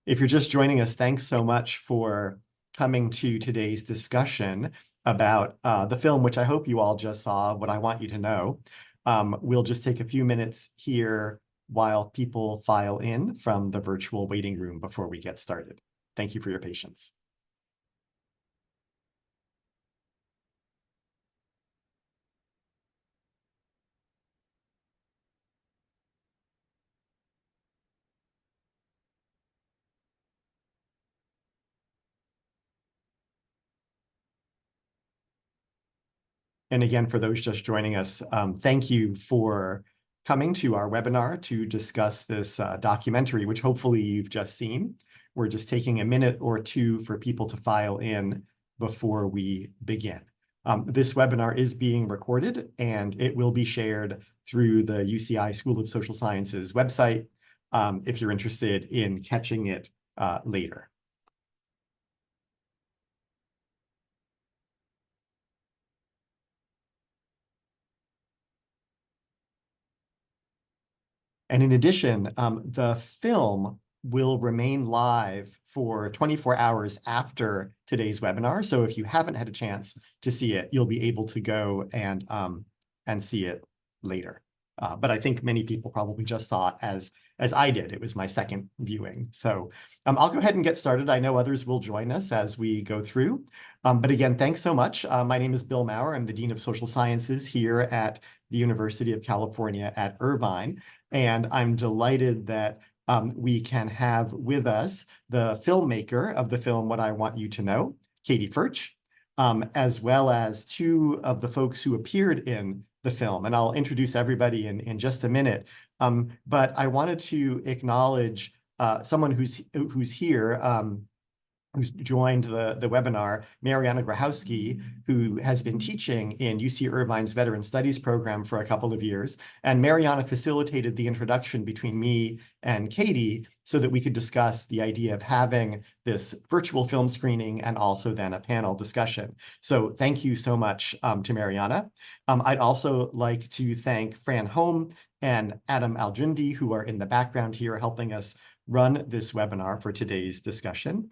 If you're just joining us, thanks so much for coming to today's discussion about the film, which I hope you all just saw, What I Want You to Know. We'll just take a few minutes here while people file in from the virtual waiting room before we get started. Thank you for your patience. And again, for those just joining us, thank you for coming to our webinar to discuss this documentary, which hopefully you've just seen. We're just taking a minute or two for people to file in before we begin. This webinar is being recorded and it will be shared through the UCI School of Social Sciences website if you're interested in catching it later. And in addition, the film will remain live for 24 hours after today's webinar. So if you haven't had a chance to see it, you'll be able to go and see it later. But I think many people probably just saw it as I did. It was my second viewing. So I'll go ahead and get started. I know others will join us as we go through. But again, thanks so much. My name is Bill Maurer. I'm the Dean of Social Sciences here at the University of California at Irvine. And I'm delighted that we can have with us the filmmaker of the film, What I Want You to Know, Katie Furch, as well as two of the folks who appeared in the film. And I'll introduce everybody in just a minute. But I wanted to acknowledge someone who's here, who's joined the webinar, Mariana Grahowski, who has been teaching in UC Irvine's Veteran Studies program for a couple of years. And Mariana facilitated the introduction between me and Katie so that we could discuss the idea of having this virtual film screening and also then a panel discussion. So thank you so much to Mariana. I'd also like to thank Fran Holm and Adam Aljundi, who are in the background here helping us run this webinar for today's discussion.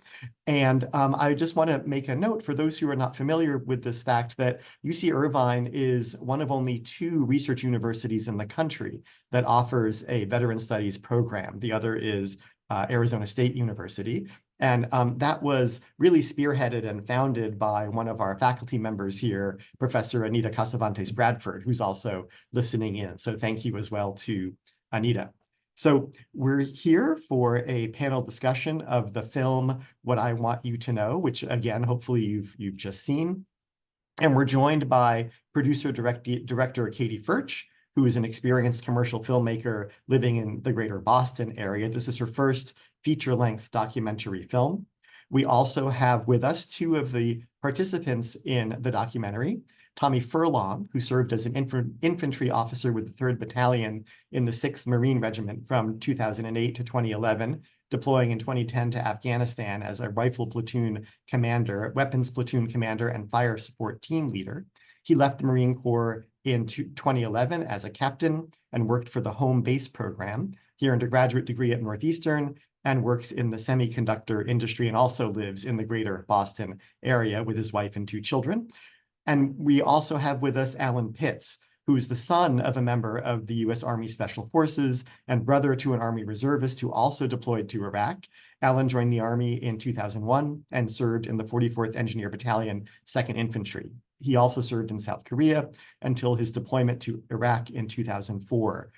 And I just want to make a note for those who are not familiar with this fact that UC Irvine is one of only two research universities in the country that offers a veteran studies program. The other is Arizona State University. And that was really spearheaded and founded by one of our faculty members here, Professor Anita Casavantes Bradford, who's also listening in. So thank you as well to Anita. So we're here for a panel discussion of the film, What I Want You to Know, which again, hopefully you've just seen. And we're joined by director Katie Furch, who is an experienced commercial filmmaker living in the greater Boston area. This is her first feature-length documentary film. We also have with us two of the participants in the documentary, Tommy Furlong, who served as an infantry officer with the 3rd Battalion in the 6th Marine Regiment from 2008 to 2011, deploying in 2010 to Afghanistan as a rifle platoon commander, weapons platoon commander, and fire support team leader. He left the Marine Corps in 2011 as a captain and worked for the Home Base Program. He earned a graduate degree at Northeastern and works in the semiconductor industry and also lives in the greater Boston area with his wife and 2 children. And we also have with us Alan Pitts, who is the son of a member of the U.S. Army Special Forces and brother to an Army reservist who also deployed to Iraq. Alan joined the Army in 2001 and served in the 44th Engineer Battalion, 2nd Infantry. He also served in South Korea until his deployment to Iraq in 2004.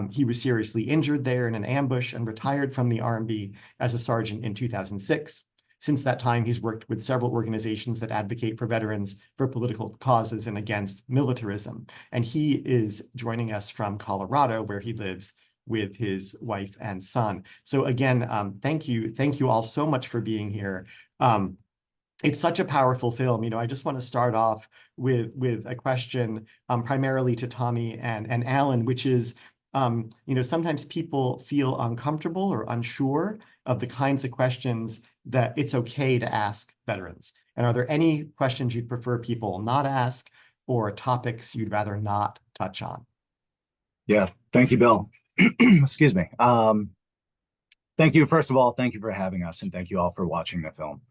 He was seriously injured there in an ambush and retired from the Army as a sergeant in 2006. Since that time, he's worked with several organizations that advocate for veterans for political causes and against militarism. And he is joining us from Colorado, where he lives with his wife and son. So again, thank you all so much for being here. It's such a powerful film. You know, I just want to start off with a question primarily to Tommy and Alan, which is, you know, sometimes people feel uncomfortable or unsure of the kinds of questions that it's okay to ask veterans. And are there any questions you'd prefer people not ask or topics you'd rather not touch on? Yeah, thank you, Bill. Excuse me. Thank you. First of all, thank you for having us, and thank you all for watching the film.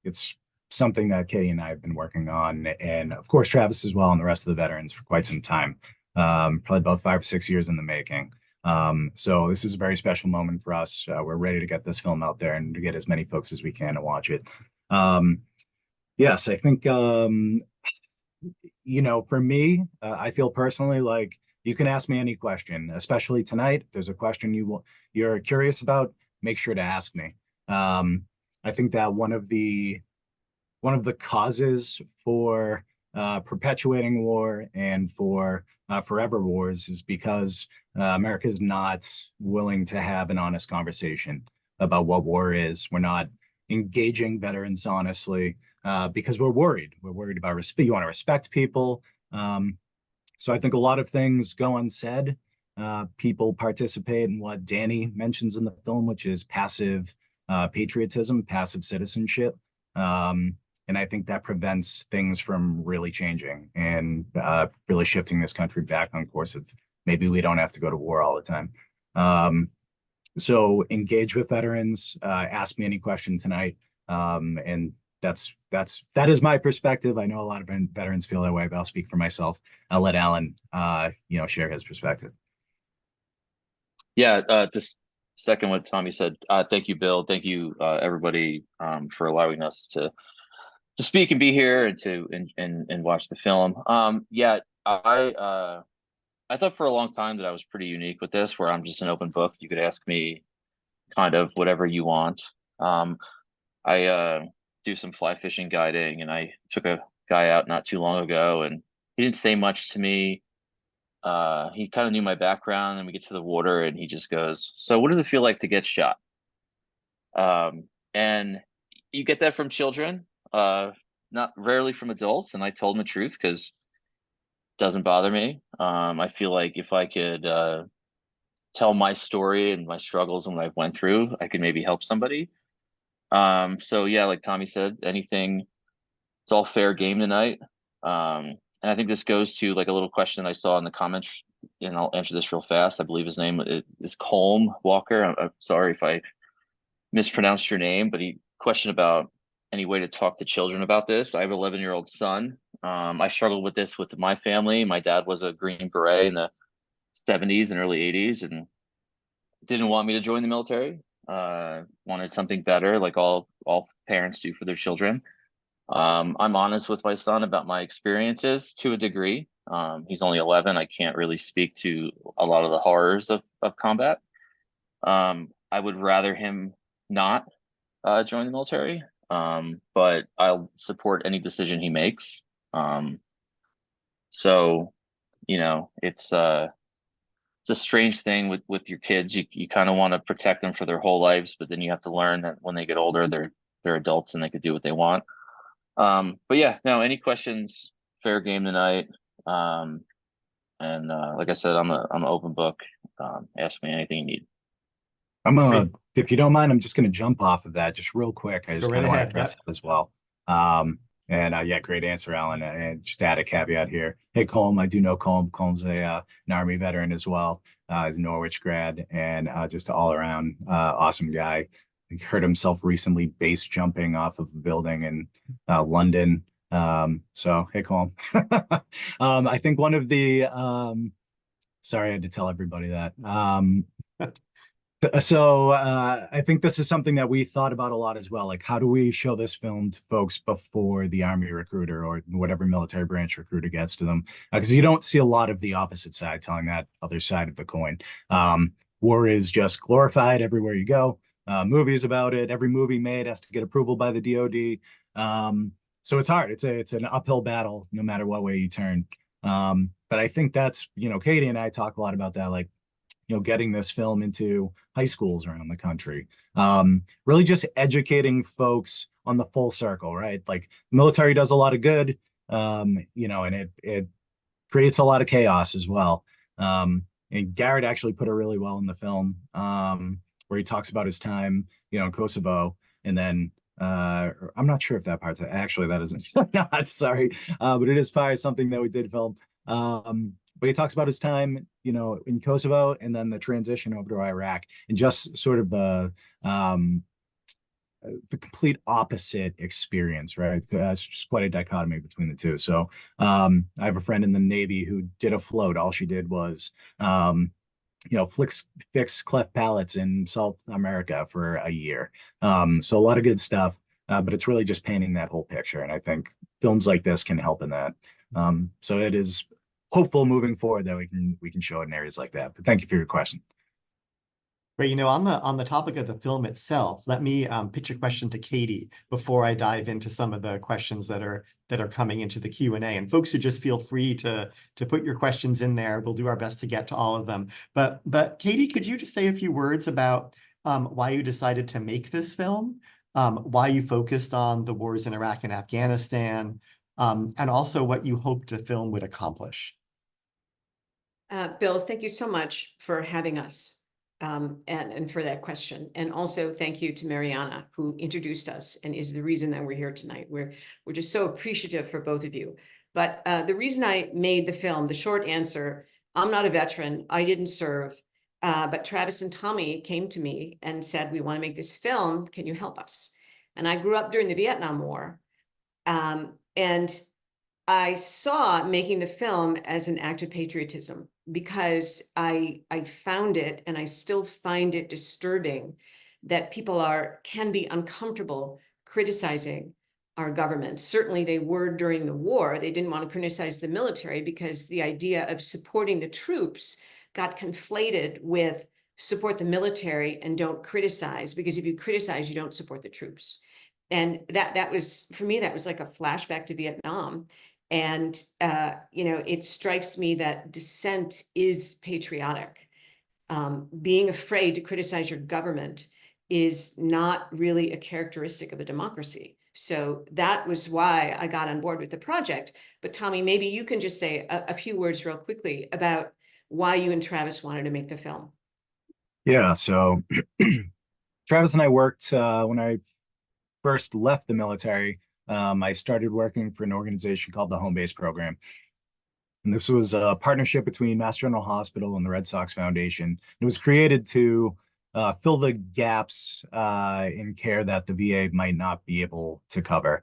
It's something that Katie and I have been working on, and of course, Travis as well, and the rest of the veterans for quite some time, probably about 5 or 6 years in the making. So this is a very special moment for us. We're ready to get this film out there and to get as many folks as we can to watch it. Um, yes, I think for me, I feel personally like you can ask me any question, especially tonight. If there's a question you're curious about, make sure to ask me. I think that one of the causes for perpetuating war and for forever wars is because America is not willing to have an honest conversation about what war is. We're not engaging veterans honestly because we're worried. We're worried about respect. You want to respect people. So I think a lot of things go unsaid. People participate in what Danny mentions in the film, which is passive patriotism, passive citizenship. And I think that prevents things from really changing and really shifting this country back on course of maybe we don't have to go to war all the time. So engage with veterans, ask me any question tonight. And that is my perspective. I know a lot of veterans feel that way, but I'll speak for myself. I'll let Alan, share his perspective. Yeah, just second what Tommy said. Thank you, Bill. Thank you, everybody, for allowing us to speak and be here and to and watch the film. Yeah, I thought for a long time that I was pretty unique with this, where I'm just an open book. You could ask me kind of whatever you want. I do some fly fishing guiding, and I took a guy out not too long ago, and he didn't say much to me. He kind of knew my background, and we get to the water, and he just goes, "So, what does it feel like to get shot?" And you get that from children, not rarely from adults. And I told him the truth because it doesn't bother me. I feel like if I could tell my story and my struggles and what I've went through, I could maybe help somebody. So yeah, like Tommy said, anything, it's all fair game tonight. And I think this goes to like a little question I saw in the comments, and I'll answer this real fast. I believe his name is Colm Walker. I'm sorry if I mispronounced your name, but he questioned about any way to talk to children about this. I have an 11-year-old son. I struggled with this with my family. My dad was a Green Beret in the 70s and early 80s and didn't want me to join the military. Wanted something better, like all parents do for their children. I'm honest with my son about my experiences to a degree. He's only 11. I can't really speak to a lot of the horrors of combat. I would rather him not join the military, but I'll support any decision he makes. So, it's a strange thing with your kids. You kind of want to protect them for their whole lives, but then you have to learn that when they get older, they're adults and they could do what they want. But yeah, no, any questions? Fair game tonight. And like I said, I'm an open book. Ask me anything you need. Great. If you don't mind, I'm just gonna jump off of that just real quick. I Go just right kind of want to ahead. address Yep. it as well. And yeah, great answer, Alan. And just add a caveat here. Hey, Colm, I do know Colm. Colm's an Army veteran as well. He's a Norwich grad and just an all around awesome guy. He hurt himself recently base jumping off of a building in London. So hey, Colm. I think one of the sorry, I had to tell everybody that. So I think this is something that we thought about a lot as well. Like, how do we show this film to folks before the Army recruiter or whatever military branch recruiter gets to them? Because you don't see a lot of the opposite side telling that other side of the coin. War is just glorified everywhere you go. Movies about it. Every movie made has to get approval by the DoD. So it's hard. It's an uphill battle no matter what way you turn. But I think that's, Katie and I talk a lot about that. Like, getting this film into high schools around the country. Really just educating folks on the full circle, right? Like military does a lot of good, and it creates a lot of chaos as well. And Garrett actually put it really well in the film, where he talks about his time, in Kosovo, and then I'm not sure if that part's actually that isn't not sorry, but it is probably something that we did film. But he talks about his time, in Kosovo, and then the transition over to Iraq, and just sort of the complete opposite experience, right? It's just quite a dichotomy between the two. So I have a friend in the Navy who did a float. All she did was fix cleft palates in South America for a year. So a lot of good stuff, but it's really just painting that whole picture. And I think films like this can help in that. So it is hopeful moving forward that we can show it in areas like that. But thank you for your question. But on the topic of the film itself, let me pitch a question to Katie before I dive into some of the questions that are coming into the Q&A. And folks who just feel free to put your questions in there. We'll do our best to get to all of them. But Katie, could you just say a few words about why you decided to make this film, why you focused on the wars in Iraq and Afghanistan, and also what you hoped the film would accomplish? Bill, thank you so much for having us. And for that question. And also thank you to Mariana, who introduced us and is the reason that we're here tonight. We're just so appreciative for both of you. But the reason I made the film, the short answer, I'm not a veteran. I didn't serve. But Travis and Tommy came to me and said, we want to make this film. Can you help us? And I grew up during the Vietnam War. And I saw making the film as an act of patriotism, because I found it, and I still find it disturbing, that people can be uncomfortable criticizing our government. Certainly they were during the war. They didn't want to criticize the military because the idea of supporting the troops got conflated with support the military and don't criticize, because if you criticize, you don't support the troops. And that was, for me, that was like a flashback to Vietnam. And, it strikes me that dissent is patriotic. Being afraid to criticize your government is not really a characteristic of a democracy. So that was why I got on board with the project. But Tommy, maybe you can just say a few words real quickly about why you and Travis wanted to make the film. Yeah, so Travis and I worked when I first left the military. I started working for an organization called the Home Base Program. And this was a partnership between Mass General Hospital and the Red Sox Foundation. It was created to fill the gaps in care that the VA might not be able to cover.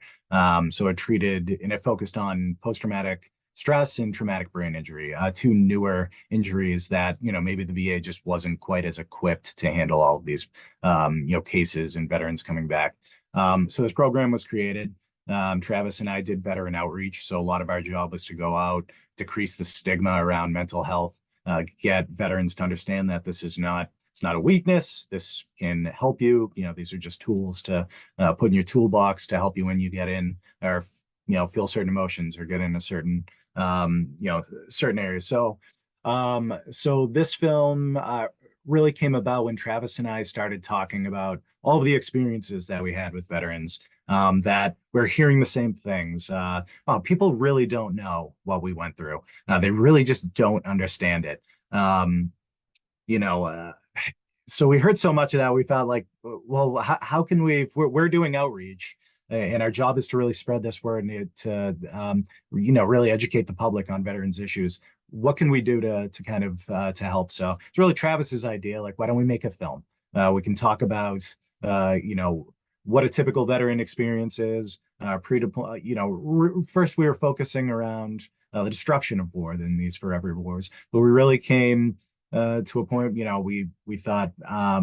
So it focused on post-traumatic stress and traumatic brain injury, two newer injuries that, maybe the VA just wasn't quite as equipped to handle all of these, cases and veterans coming back. So this program was created. Travis and I did veteran outreach. So a lot of our job was to go out, decrease the stigma around mental health, get veterans to understand that it's not a weakness. This can help you. These are just tools to put in your toolbox to help you when you get in or, feel certain emotions or get in a certain, certain areas. So this film really came about when Travis and I started talking about all of the experiences that we had with veterans, that we're hearing the same things. People really don't know what we went through. They really just don't understand it. So we heard so much of that, we thought like, well, how can we, if we're doing outreach, and our job is to really spread this word and to, really educate the public on veterans issues. What can we do to kind of to help? So it's really Travis's idea. Like, why don't we make a film? We can talk about, what a typical veteran experience is. First we were focusing around the destruction of war than these forever wars, but we really came to a point, we thought, why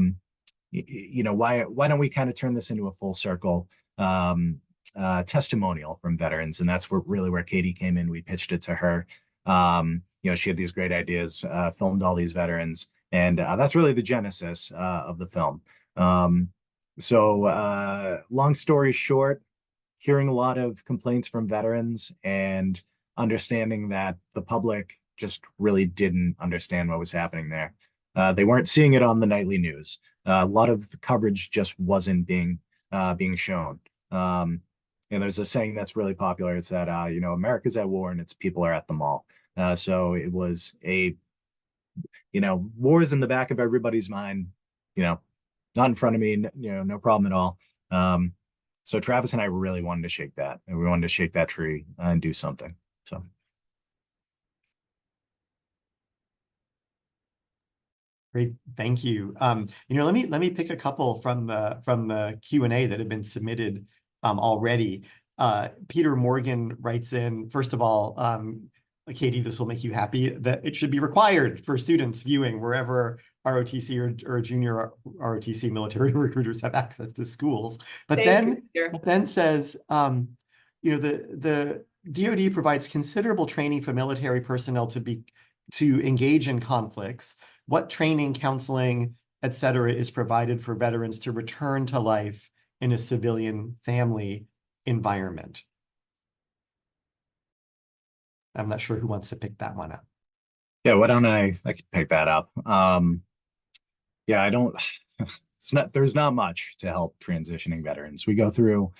don't we kind of turn this into a full circle testimonial from veterans? And that's where Katie came in. We pitched it to her. She had these great ideas, filmed all these veterans, and that's really the genesis of the film. So long story short, hearing a lot of complaints from veterans and understanding that the public just really didn't understand what was happening there. They weren't seeing it on the nightly news. A lot of the coverage just wasn't being shown. And there's a saying that's really popular. It's that, America's at war and its people are at the mall. So it was war's in the back of everybody's mind, not in front of me, no problem at all. So Travis and I really wanted to shake that, and we wanted to shake that tree and do something. So. Great, thank you. Let me pick a couple from the Q&A that have been submitted already. Peter Morgan writes in, first of all, Katie, this will make you happy, that it should be required for students viewing wherever ROTC or junior ROTC military recruiters have access to schools. But then says, the DoD provides considerable training for military personnel to engage in conflicts. What training, counseling, et cetera, is provided for veterans to return to life in a civilian family environment? I'm not sure who wants to pick that one up. Yeah, why don't I can pick that up? Yeah, I don't, there's not much to help transitioning veterans. We go through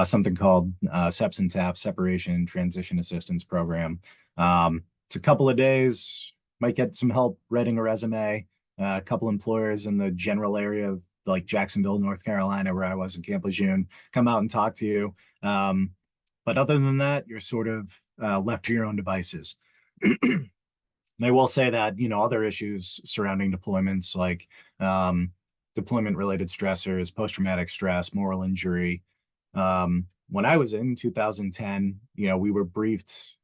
something called SEPS and TAP, Separation Transition Assistance Program. It's a couple of days, might get some help writing a resume. A couple employers in the general area of like Jacksonville, North Carolina, where I was in Camp Lejeune, come out and talk to you. But other than that, you're sort of left to your own devices. And I will say that, other issues surrounding deployments like deployment-related stressors, post-traumatic stress, moral injury. When I was in 2010, we were briefed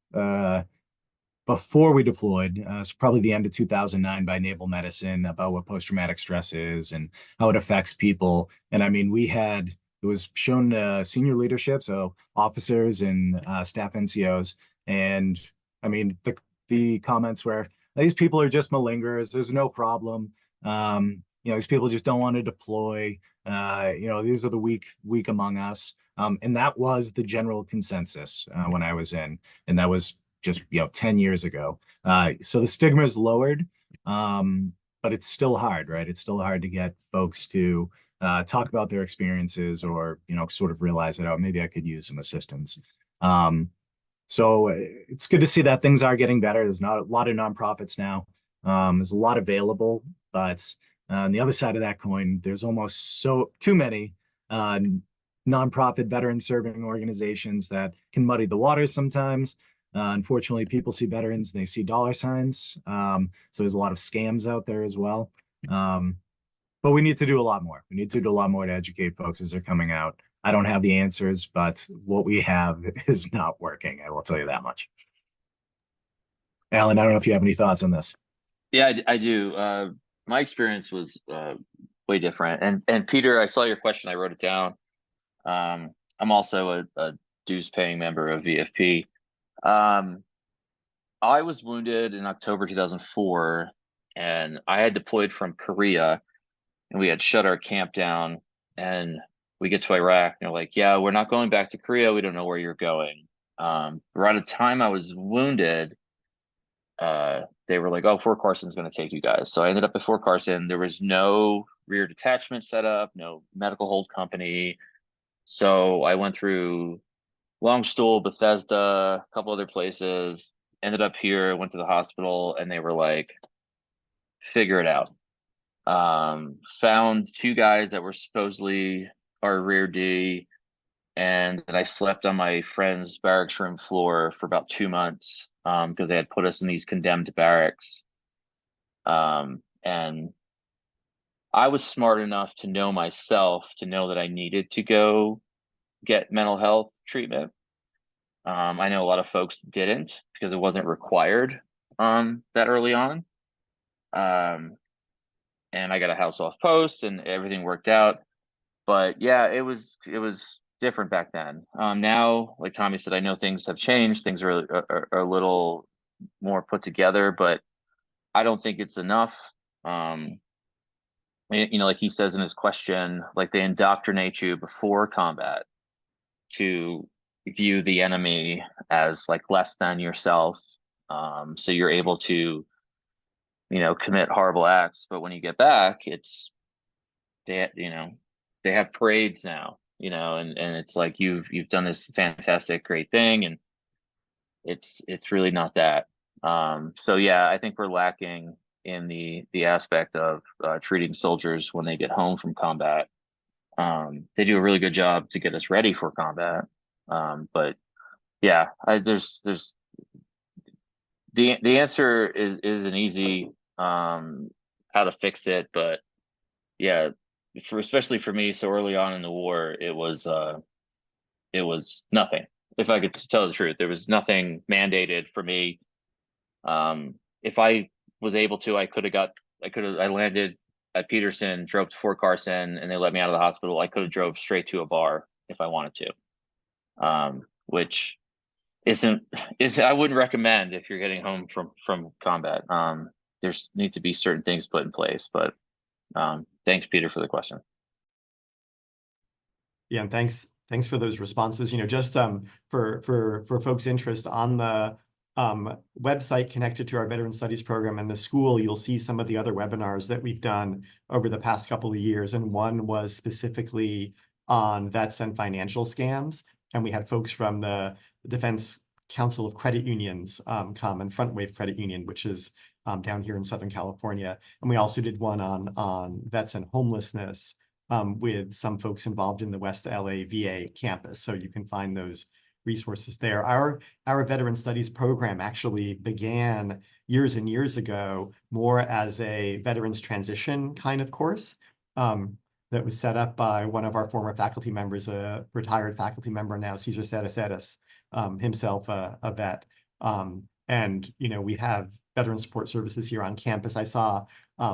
before we deployed, so probably the end of 2009 by Naval Medicine about what post-traumatic stress is and how it affects people. And I mean, it was shown to senior leadership, so officers and staff NCOs. And I mean, the comments were, these people are just malingerers. There's no problem. These people just don't want to deploy. These are the weak among us. And that was the general consensus when I was in, and that was just 10 years ago. So the stigma is lowered, but it's still hard, right? It's still hard to get folks to talk about their experiences or sort of realize that, oh, maybe I could use some assistance. So it's good to see that things are getting better. There's not a lot of nonprofits now. There's a lot available, but on the other side of that coin, there's almost too many nonprofit veteran serving organizations that can muddy the waters sometimes. Unfortunately, people see veterans and they see dollar signs. So there's a lot of scams out there as well. But we need to do a lot more. We need to do a lot more to educate folks as they're coming out. I don't have the answers, but what we have is not working. I will tell you that much. Alan, I don't know if you have any thoughts on this. Yeah, I do. My experience was way different. And Peter, I saw your question. I wrote it down. I'm also a dues paying member of VFP. I was wounded in October 2004, and I had deployed from Korea, and we had shut our camp down, and we get to Iraq, and they're like, yeah, we're not going back to Korea. We don't know where you're going. Around the time I was wounded, they were like, oh, Fort Carson's going to take you guys. So I ended up at Fort Carson. There was no rear detachment set up, no medical hold company. So I went through Longstool, Bethesda, a couple other places, ended up here, went to the hospital, and they were like, figure it out. Found two guys that were supposedly our rear D, and I slept on my friend's barracks room floor for about 2 months because they had put us in these condemned barracks. And I was smart enough to know myself, to know that I needed to go get mental health treatment. I know a lot of folks didn't because it wasn't required that early on. And I got a house off post and everything worked out. But yeah, it was different back then. Now, like Tommy said, I know things have changed. Things are a little more put together, but I don't think it's enough. Like he says in his question, like they indoctrinate you before combat to view the enemy as like less than yourself. So you're able to, commit horrible acts. But when you get back, they have parades now, and it's like you've done this fantastic, great thing, and it's really not that. So yeah, I think we're lacking in the aspect of treating soldiers when they get home from combat. They do a really good job to get us ready for combat. But yeah, there's the answer is an easy how to fix it. But yeah, especially for me, so early on in the war, it was nothing. If I could tell the truth, there was nothing mandated for me. If I was able to, I landed at Peterson, drove to Fort Carson, and they let me out of the hospital. I could have drove straight to a bar if I wanted to, which I wouldn't recommend if you're getting home from combat. There's need to be certain things put in place, but thanks, Peter, for the question. Yeah, and thanks for those responses. Just for folks' interest on the website connected to our Veteran Studies program and the school, you'll see some of the other webinars that we've done over the past couple of years. And one was specifically on vets and financial scams. And we had folks from the Defense Council of Credit Unions come, and Front Wave Credit Union, which is down here in Southern California. And we also did one on vets and homelessness with some folks involved in the West LA VA campus. So you can find those resources there. Our Veteran Studies program actually began years and years ago more as a veterans transition kind of course that was set up by one of our former faculty members, a retired faculty member now, Cesar Setacetis, himself a vet. And we have veteran support services here on campus. I saw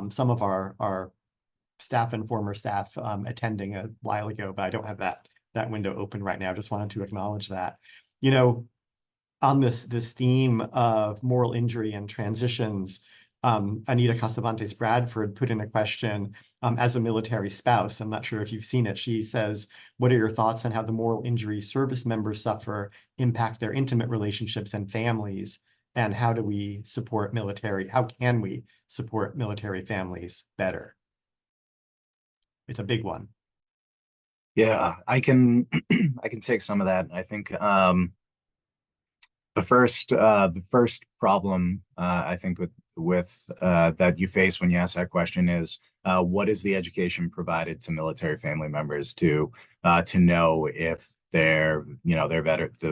some of our staff and former staff attending a while ago, but I don't have that window open right now. Just wanted to acknowledge that. On this theme of moral injury and transitions, Anita Casavantes Bradford put in a question as a military spouse. I'm not sure if you've seen it. She says, what are your thoughts on how the moral injury service members suffer impact their intimate relationships and families? And how can we support military families better? It's a big one. Yeah, I can take some of that. I think the first problem I think with that you face when you ask that question is what is the education provided to military family members to know if the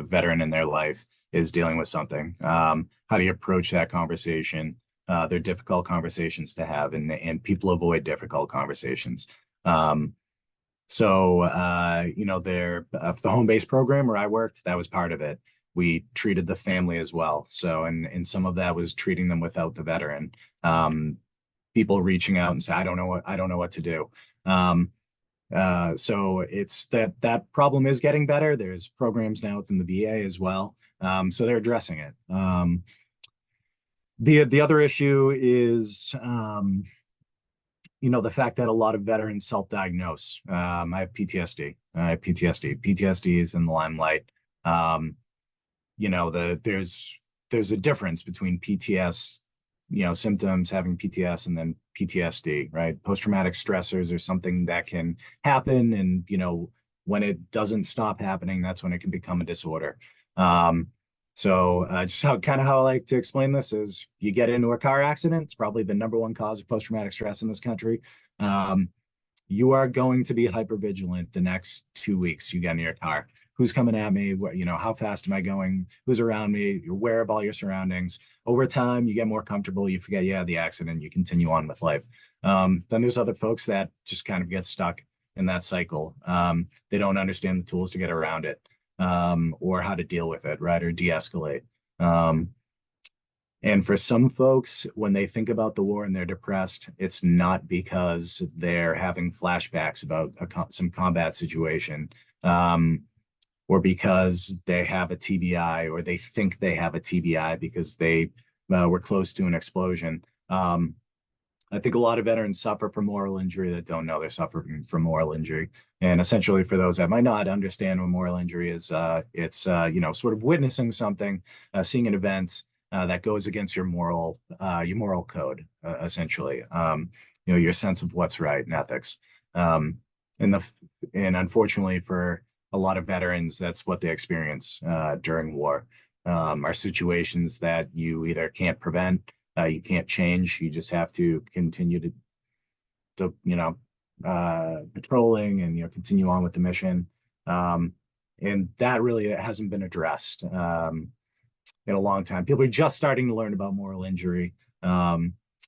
veteran in their life is dealing with something. How do you approach that conversation? They're difficult conversations to have, and people avoid difficult conversations. The home-based program where I worked, that was part of it. We treated the family as well. So, and some of that was treating them without the veteran. People reaching out and say, I don't know what to do. So it's that problem is getting better. There's programs now within the VA as well. So they're addressing it. The other issue is, the fact that a lot of veterans self-diagnose. I have PTSD. PTSD is in the limelight. There's a difference between PTS, symptoms, having PTS, and then PTSD, right? Post-traumatic stressors are something that can happen, and when it doesn't stop happening, that's when it can become a disorder. Just how I like to explain this is you get into a car accident. It's probably the #1 cause of post-traumatic stress in this country. You are going to be hypervigilant the next 2 weeks you get in your car. Who's coming at me? How fast am I going? Who's around me? You're aware of all your surroundings. Over time, you get more comfortable. You forget you had the accident. You continue on with life. Then there's other folks that just kind of get stuck in that cycle. They don't understand the tools to get around it. Or how to deal with it, right? Or de-escalate. And for some folks, when they think about the war and they're depressed, it's not because they're having flashbacks about some combat situation, or because they have a TBI, or they think they have a TBI because they were close to an explosion. I think a lot of veterans suffer from moral injury that don't know they're suffering from moral injury. And essentially, for those that might not understand what moral injury is, it's sort of witnessing something, seeing an event that goes against your moral code, essentially. Your sense of what's right and ethics. And unfortunately, for a lot of veterans, that's what they experience during war. Are situations that you either can't prevent. You can't change. You just have to continue to patrolling and continue on with the mission. And that really hasn't been addressed in a long time. People are just starting to learn about moral injury.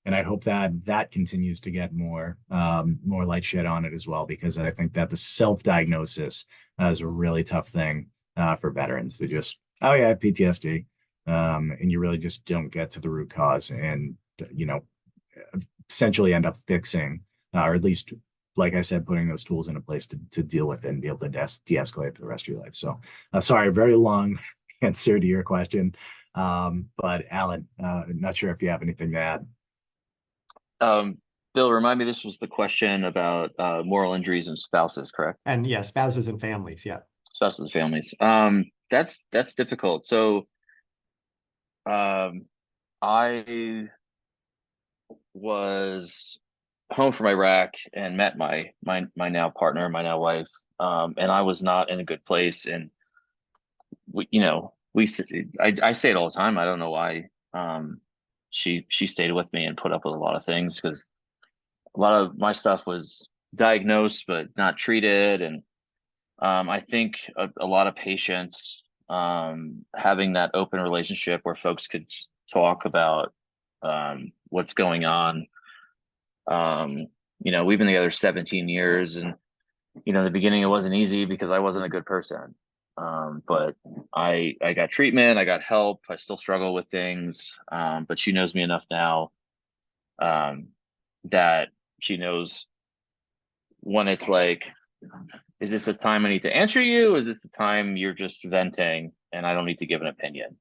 And I hope that that continues to get more more light shed on it as well, because I think that the self-diagnosis is a really tough thing for veterans to just, oh yeah, I have PTSD, and you really just don't get to the root cause, and you know, essentially end up fixing, or at least, like I said, putting those tools into place to deal with it and be able to de-escalate for the rest of your life. So, sorry, very long answer to your question, but Alan, not sure if you have anything to add. Bill, remind me, this was the question about moral injuries and spouses, correct? And yeah, spouses and families. Yeah. Spouses and families. That's difficult. So I was home from Iraq and met my now partner, my now wife, and I was not in a good place. And I say it all the time. I don't know why. She stayed with me and put up with a lot of things, because a lot of my stuff was diagnosed but not treated, and I think a lot of patients, having that open relationship where folks could talk about what's going on. We've been together 17 years, and in the beginning it wasn't easy because I wasn't a good person. But I got treatment, I got help. I still struggle with things, but she knows me enough now that she knows when it's like, is this a time I need to answer you? Or is this the time you're just venting and I don't need to give an opinion?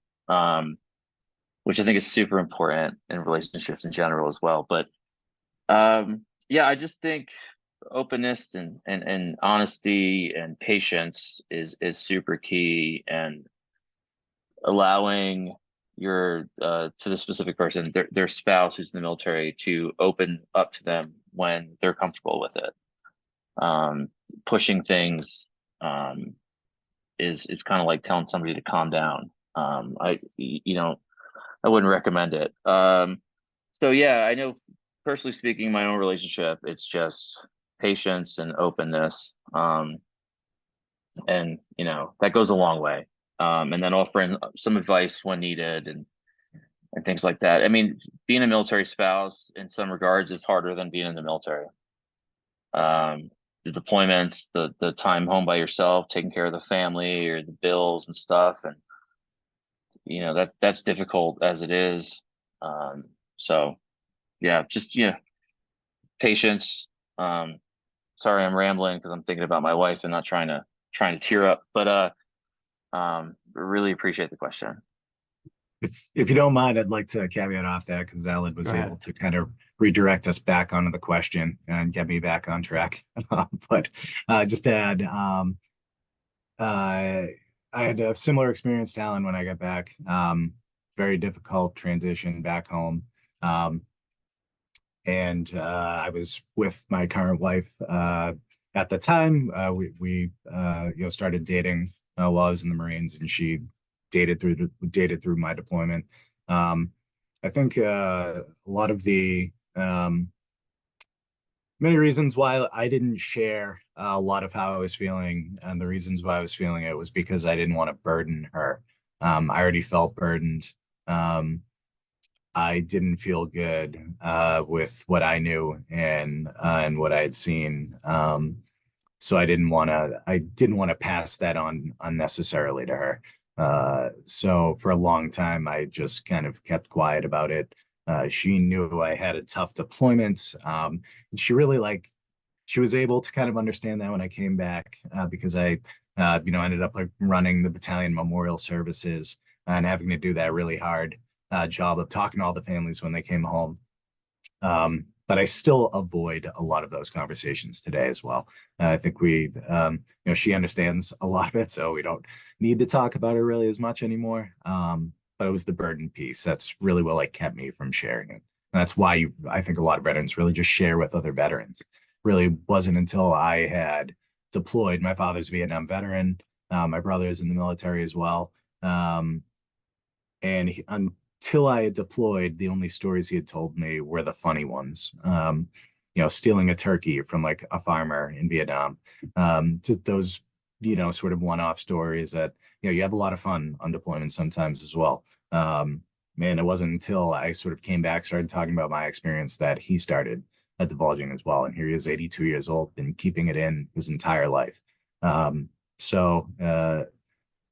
Which I think is super important in relationships in general as well. But yeah, I just think openness and honesty and patience is super key, and allowing your to the specific person, their spouse who's in the military, to open up to them when they're comfortable with it. Pushing things is kind of like telling somebody to calm down. I wouldn't recommend it. So yeah, I know, personally speaking, my own relationship, it's just patience and openness. And that goes a long way. And then offering some advice when needed, and things like that. I mean, being a military spouse in some regards is harder than being in the military. The deployments, the time home by yourself, taking care of the family or the bills and stuff, and that's difficult as it is. So yeah, just patience. Sorry, I'm rambling because I'm thinking about my wife and not trying to tear up, but really appreciate the question. If you don't mind, I'd like to caveat off that, because Alan was able to kind of redirect us back onto the question and get me back on track. But just to add, I had a similar experience to Alan when I got back. Very difficult transition back home. And I was with my current wife at the time. We started dating while I was in the Marines, and she dated through my deployment. I think a lot of the many reasons why I didn't share a lot of how I was feeling, and the reasons why I was feeling it, was because I didn't want to burden her. I already felt burdened. I didn't feel good with what I knew and what I had seen. So I didn't want to pass that on unnecessarily to her. So for a long time, I just kind of kept quiet about it. She knew I had a tough deployment. And she really she was able to kind of understand that when I came back, because I ended up running the battalion memorial services and having to do that really hard job of talking to all the families when they came home. But I still avoid a lot of those conversations today as well. I think she understands a lot of it, so we don't need to talk about it really as much anymore. But it was the burden piece that's really what kept me from sharing it. And that's why I think a lot of veterans really just share with other veterans. Really wasn't until I had deployed. My father's a Vietnam veteran. My brother is in the military as well. Until I had deployed, the only stories he had told me were the funny ones. Stealing a turkey from a farmer in Vietnam. Just those, sort of one-off stories that, you have a lot of fun on deployment sometimes as well. man, it wasn't until I sort of came back, started talking about my experience, that he started divulging as well. And here he is, 82 years old, been keeping it in his entire life. Um, so,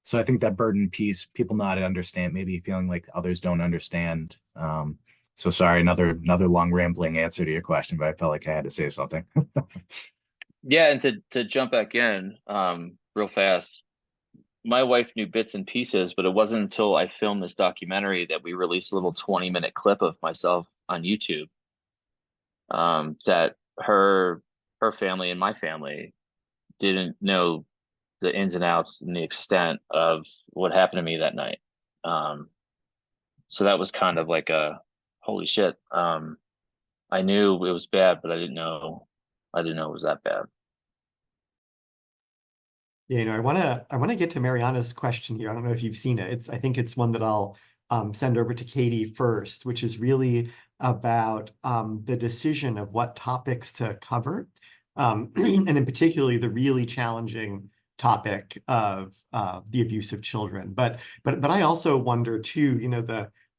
so I think that burden piece, people not understand, maybe feeling like others don't understand. So sorry, another long rambling answer to your question, but I felt like I had to say something. Yeah, and to jump back in real fast, my wife knew bits and pieces, but it wasn't until I filmed this documentary that we released a little 20-minute clip of myself on YouTube, that her family and my family didn't know the ins and outs and the extent of what happened to me that night. So that was kind of like a holy shit. I knew it was bad, but I didn't know it was that bad. Yeah, I wanna get to Mariana's question here. I don't know if you've seen it. I think it's one that I'll send over to Katie first, which is really about the decision of what topics to cover, and in particularly the really challenging topic of the abuse of children. But I also wonder too,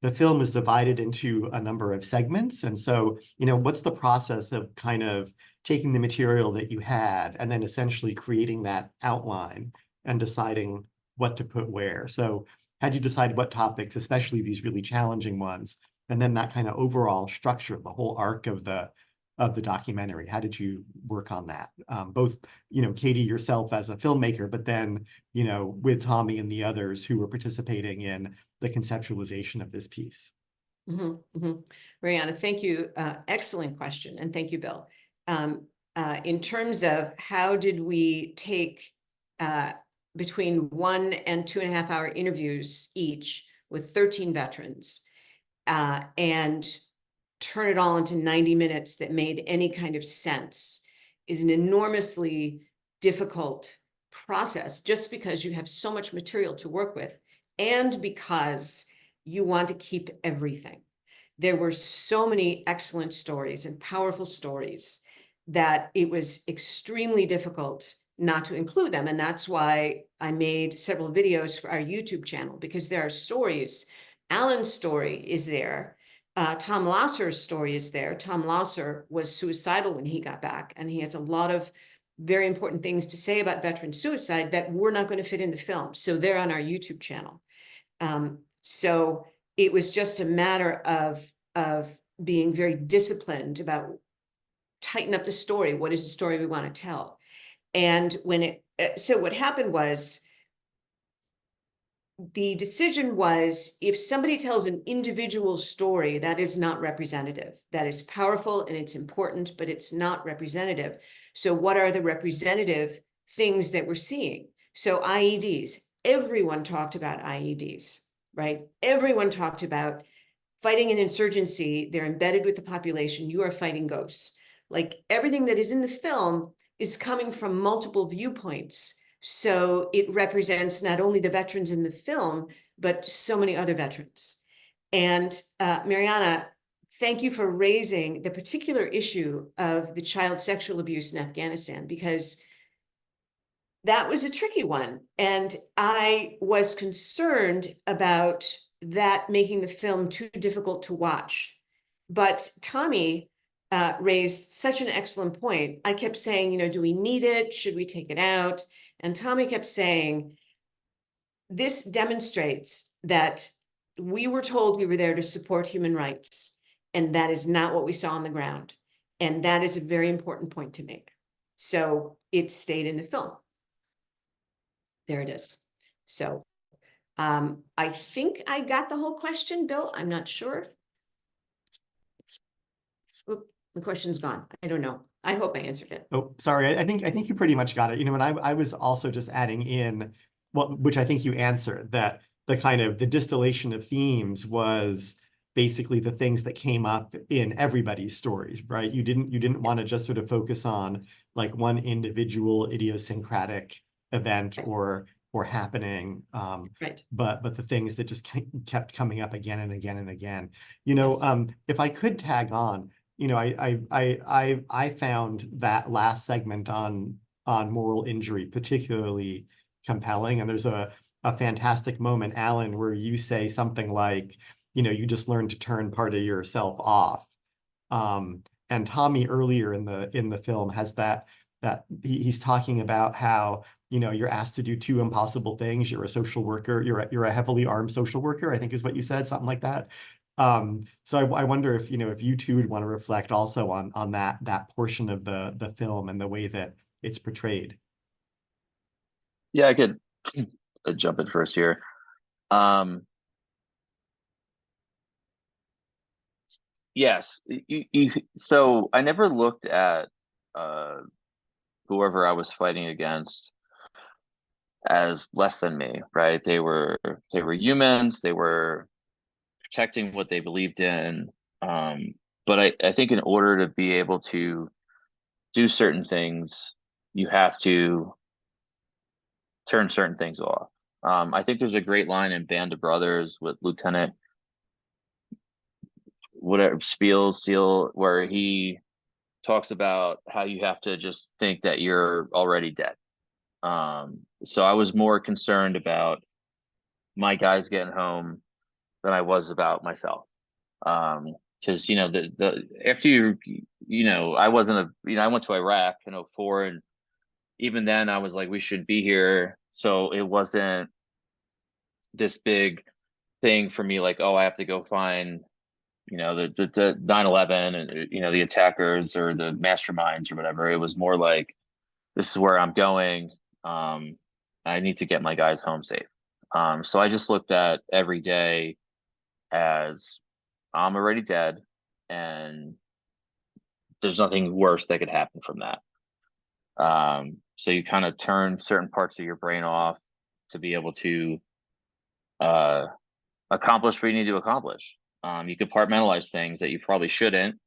the film is divided into a number of segments, and so what's the process of kind of taking the material that you had and then essentially creating that outline and deciding what to put where. So had you decided what topics, especially these really challenging ones, and then that kind of overall structure, the whole arc of the documentary, how did you work on that? Both, Katie yourself as a filmmaker, but then, with Tommy and the others who were participating in the conceptualization of this piece. Mariana, thank you. Excellent question. And thank you, Bill. In terms of how did we take between 1 and 2.5 hour interviews each with 13 veterans and turn it all into 90 minutes that made any kind of sense is an enormously difficult process, just because you have so much material to work with and because you want to keep everything. There were so many excellent stories and powerful stories that it was extremely difficult not to include them. And that's why I made several videos for our YouTube channel, because there are stories. Alan's story is there. Tom Lasser's story is there. Tom Lasser was suicidal when he got back, and he has a lot of very important things to say about veteran suicide that we're not going to fit in the film. So they're on our YouTube channel. So it was just a matter of being very disciplined about tighten up the story. What is the story we want to tell? And so what happened was, the decision was, if somebody tells an individual story, that is not representative. That is powerful and it's important, but it's not representative. So what are the representative things that we're seeing? So IEDs, everyone talked about IEDs, right? Everyone talked about fighting an insurgency. They're embedded with the population. You are fighting ghosts. Like, everything that is in the film is coming from multiple viewpoints. So it represents not only the veterans in the film, but so many other veterans. And Mariana, thank you for raising the particular issue of the child sexual abuse in Afghanistan, because that was a tricky one. And I was concerned about that making the film too difficult to watch. But Tommy raised such an excellent point. I kept saying, do we need it? Should we take it out? And Tommy kept saying, this demonstrates that we were told we were there to support human rights, and that is not what we saw on the ground. And that is a very important point to make. So it stayed in the film. There it is. So I think I got the whole question, Bill. I'm not sure. Oop, the question's gone. I don't know. I hope I answered it. Oh, sorry. I think you pretty much got it. And I was also just adding in which I think you answered, that the kind of the distillation of themes was basically the things that came up in everybody's stories, right? You didn't want to just sort of focus on like one individual idiosyncratic event or happening, right. But the things that just kept coming up again and again and again. Yes. If I could tag on, I found that last segment on moral injury particularly compelling, and there's a fantastic moment, Alan, where you say something like, you just learn to turn part of yourself off. And Tommy earlier in the film has he's talking about how, you're asked to do two impossible things. You're a social worker. You're a heavily armed social worker, I think is what you said, something like that. So I wonder if, if you two would want to reflect also on that portion of the film and the way that it's portrayed. Yeah, I could jump in first here. Yes, so I never looked at whoever I was fighting against as less than me, right? They were humans. They were protecting what they believed in. But I think in order to be able to do certain things, you have to turn certain things off. I think there's a great line in Band of Brothers with Lieutenant whatever Steele, where he talks about how you have to just think that you're already dead. So I was more concerned about my guys getting home than I was about myself. Because the after I wasn't I went to Iraq in 2004, and even then I was like, we should be here. So it wasn't this big thing for me, like, oh, I have to go find the 9/11 and the attackers or the masterminds or whatever. It was more like, this is where I'm going. I need to get my guys home safe. So I just looked at every day as I'm already dead, and there's nothing worse that could happen from that. So you kind of turn certain parts of your brain off to be able to accomplish what you need to accomplish. You compartmentalize things that you probably shouldn't,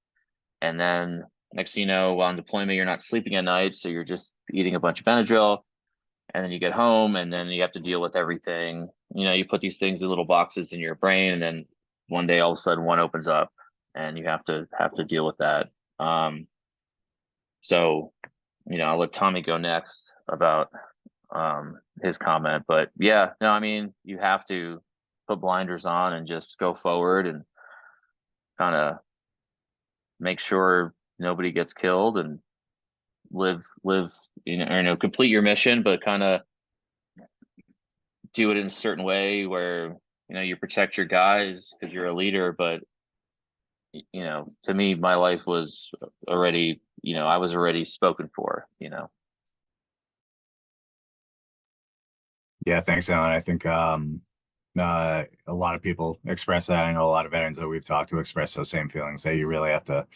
and then next thing you know, on deployment, you're not sleeping at night, so you're just eating a bunch of Benadryl, and then you get home, and then you have to deal with everything. You put these things in little boxes in your brain, and then one day all of a sudden one opens up, and you have to deal with that. So I'll let Tommy go next about his comment, but yeah, no, I mean, you have to put blinders on and just go forward and kind of make sure nobody gets killed and live complete your mission, but kind of do it in a certain way where you protect your guys because you're a leader. But to me, my life was already, I was already spoken for. Yeah, thanks, Alan. I think a lot of people express that. I know a lot of veterans that we've talked to express those same feelings, that you really have to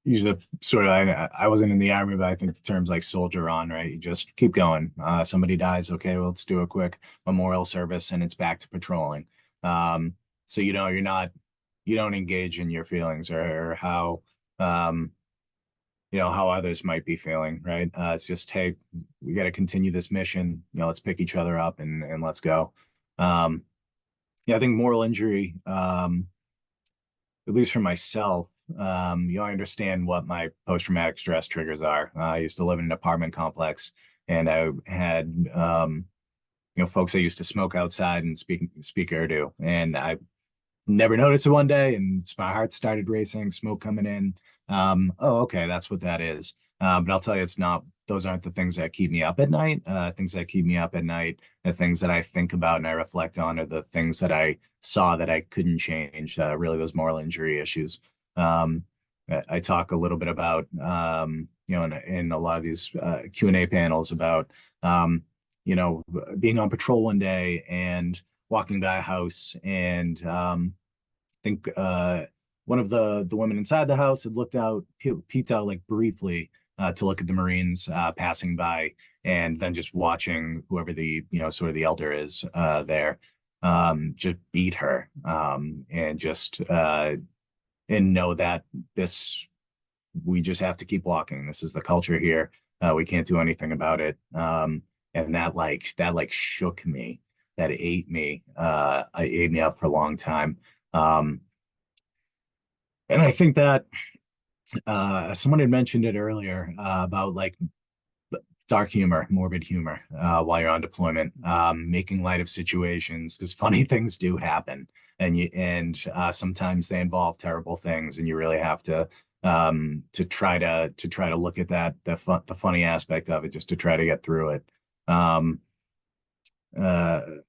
use the sort of, I wasn't in the army, but I think the terms like soldier on, right? You just keep going. Somebody dies, okay, well, let's do a quick memorial service and it's back to patrolling. So you don't engage in your feelings or how how others might be feeling, right? It's just, hey, we got to continue this mission. Let's pick each other up and let's go. Yeah, I think moral injury, at least for myself, I understand what my post-traumatic stress triggers are. I used to live in an apartment complex, and I had folks that used to smoke outside and speak Urdu, and I never noticed it one day, and my heart started racing, smoke coming in. Oh, okay, that's what that is. But I'll tell you, those aren't the things that keep me up at night. Things that keep me up at night, the things that I think about and I reflect on, are the things that I saw that I couldn't change, really those moral injury issues. I talk a little bit about, in a lot of these Q&A panels about, being on patrol one day and walking by a house, and I think one of the women inside the house had peeked out like briefly to look at the Marines passing by, and then just watching whoever the sort of the elder is there just beat her, and just and know that we just have to keep walking. This is the culture here. We can't do anything about it. And that shook me. That ate me. It ate me up for a long time. And I think that someone had mentioned it earlier about like dark humor, morbid humor while you're on deployment, making light of situations because funny things do happen, and sometimes they involve terrible things, and you really have to try to look at the funny aspect of it just to try to get through it. Um,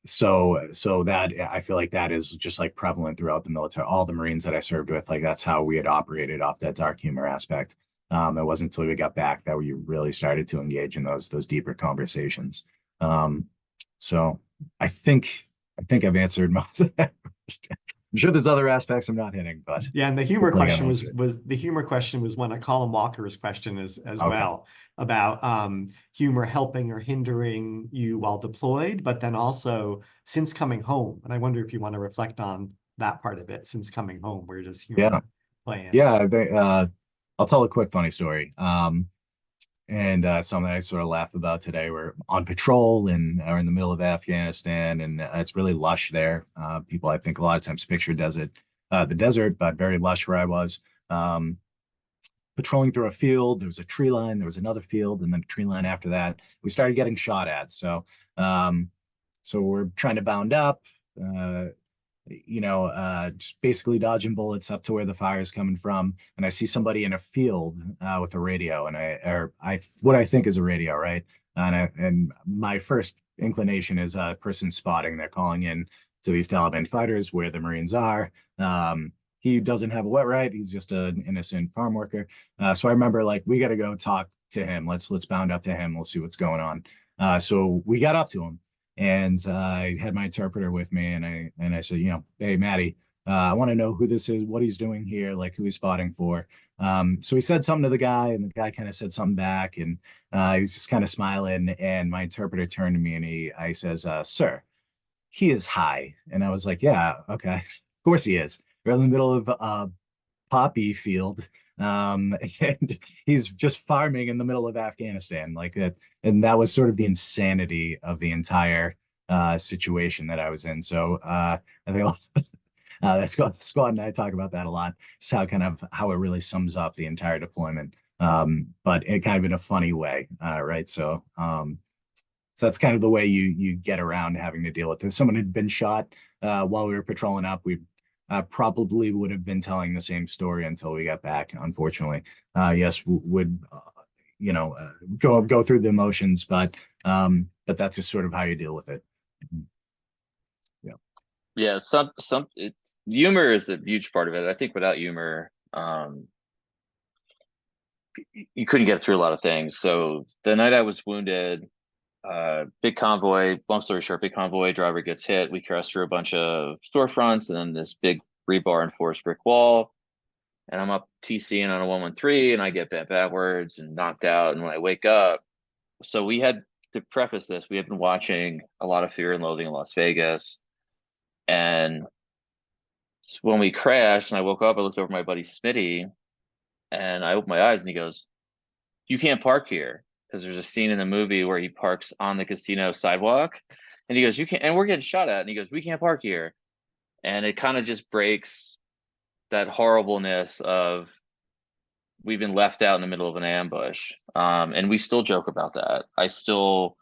so that I feel like that is just like prevalent throughout the military. All the Marines that I served with, like that's how we had operated off that dark humor aspect. It wasn't until we got back that we really started to engage in those deeper conversations. So I think I've answered most of that. I'm sure there's other aspects I'm not hitting, but Yeah, and the humor hopefully I question was answered. the humor question was one of Colin Walker's question as Okay. well, about humor helping or hindering you while deployed, but then also since coming home. And I wonder if you want to reflect on that part of it, since coming home, where does Yeah. humor play in? Yeah, I'll tell a quick funny story. And something I sort of laugh about today. We're on patrol and are in the middle of Afghanistan, and it's really lush there. People, I think, a lot of times picture the desert, but very lush where I was. Patrolling through a field, there was a tree line, there was another field, and then a tree line after that. We started getting shot at. So we're trying to bound up. Just basically dodging bullets up to where the fire is coming from. And I see somebody in a field with a radio, and what I think is a radio, right? And my first inclination is a person spotting. They're calling in to these Taliban fighters where the Marines are. He doesn't have a wet right. He's just an innocent farm worker. So I remember like, we got to go talk to him. Let's bound up to him. We'll see what's going on. So we got up to him. And I had my interpreter with me, and I said, hey, Maddie, I want to know who this is, what he's doing here, like who he's spotting for. So he said something to the guy, and the guy kind of said something back, and he was just kind of smiling. And my interpreter turned to me, and I says, sir, he is high. And I was like, yeah, okay, of course he is. We're in the middle of poppy field, and he's just farming in the middle of Afghanistan, like that. And that was sort of the insanity of the entire situation that I was in. So I think Scott and I talk about that a lot. It's how it really sums up the entire deployment, but it kind of in a funny way, right? So that's kind of the way you get around having to deal with it. If someone had been shot while we were patrolling up, we probably would have been telling the same story until we got back. Unfortunately, yes, would go through the emotions, but that's just sort of how you deal with it. Yeah, humor is a huge part of it. I think without humor, you couldn't get through a lot of things. So the night I was wounded, big convoy, long story short, big convoy driver gets hit. We cross through a bunch of storefronts and then this big rebar enforced brick wall. And I'm up TCing on a 113, and I get bent backwards and knocked out. And when I wake up, so we had to preface this, we had been watching a lot of Fear and Loathing in Las Vegas. And when we crashed and I woke up, I looked over my buddy Smitty, and I opened my eyes, and he goes, "You can't park here." Because there's a scene in the movie where he parks on the casino sidewalk, and he goes, "You can't," and we're getting shot at, and he goes, "We can't park here." And it kind of just breaks that horribleness of we've been left out in the middle of an ambush. And we still joke about that. I still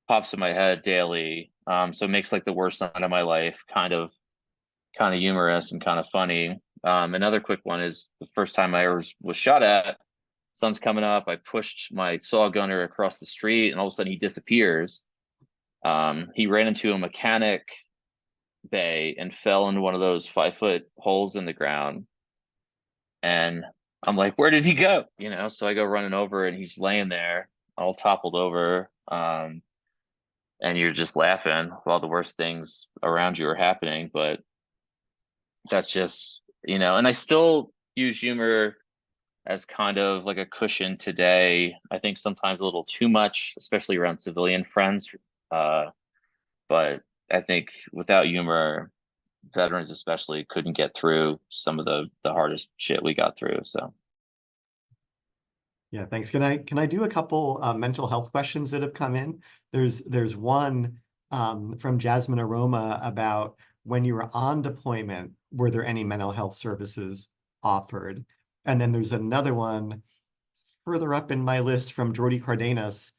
pops in my head daily. So it makes like the worst night of my life kind of humorous and kind of funny. Another quick one is the first time I ever was shot at. Sun's coming up. I pushed my saw gunner across the street, and all of a sudden he disappears. He ran into a mechanic bay and fell into one of those 5-foot holes in the ground. And I'm like, where did he go? So I go running over, and he's laying there all toppled over. And you're just laughing while the worst things around you are happening. But that's just, and I still use humor as kind of like a cushion today. I think sometimes a little too much, especially around civilian friends. But I think without humor, veterans especially couldn't get through some of the hardest shit we got through. So yeah, thanks. Can I do a couple mental health questions that have come in? There's one from Jasmine Aroma about when you were on deployment, were there any mental health services offered? And then there's another one further up in my list from Jordy Cardenas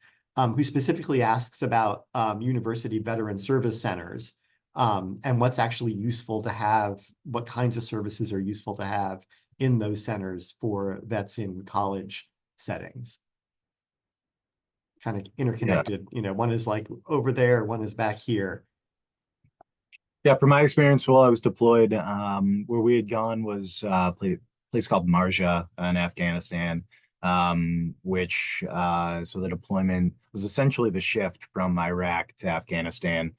who specifically asks about university veteran service centers and what's actually useful to have, what kinds of services are useful to have in those centers for vets in college settings. Kind of interconnected, you know, one is like over there, one is back here. Yeah, from my experience while I was deployed, where we had gone was a place called Marja in Afghanistan, which so the deployment was essentially the shift from Iraq to Afghanistan.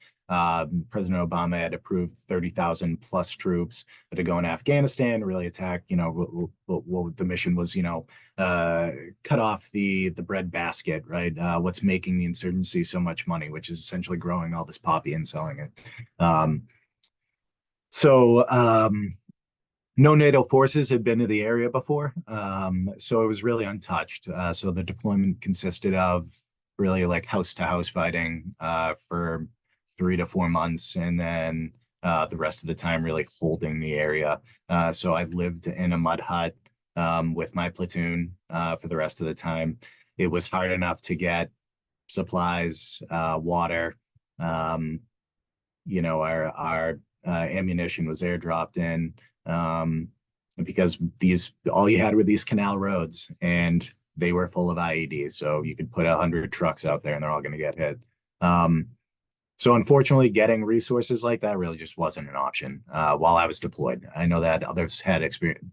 President Obama had approved 30,000 plus troops to go in Afghanistan, really attack, you know, what the mission was, you know, cut off the breadbasket, right? What's making the insurgency so much money, which is essentially growing all this poppy and selling it. No NATO forces had been to the area before, so it was really untouched. So the deployment consisted of really like house-to-house fighting for 3 to 4 months, and then the rest of the time really holding the area. So I lived in a mud hut with my platoon for the rest of the time. It was hard enough to get supplies, water. You know, our ammunition was airdropped in because all you had were these canal roads, and they were full of IEDs. So you could put 100 trucks out there and they're all going to get hit. So unfortunately, getting resources like that really just wasn't an option while I was deployed. I know that others had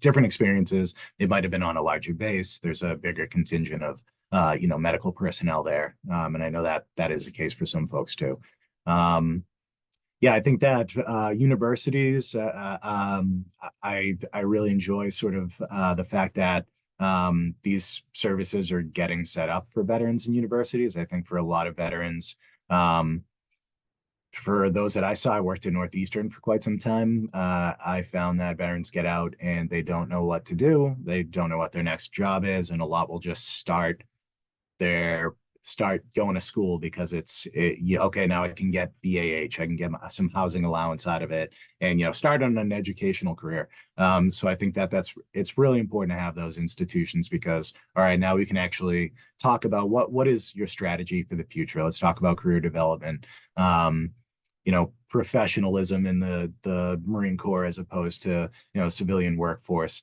different experiences. They might have been on a larger base. There's a bigger contingent of you know, medical personnel there, and I know that that is the case for some folks too. Yeah, I think that universities, I really enjoy sort of the fact that these services are getting set up for veterans in universities. I think for a lot of veterans, for those that I saw, I worked in Northeastern for quite some time. I found that veterans get out and they don't know what to do. They don't know what their next job is, and a lot will just start going to school because okay, now I can get BAH, I can get some housing allowance out of it, and, you know, start on an educational career. So I think that it's really important to have those institutions, because, all right, now we can actually talk about what is your strategy for the future. Let's talk about career development, you know, professionalism in the Marine Corps as opposed to, you know, civilian workforce.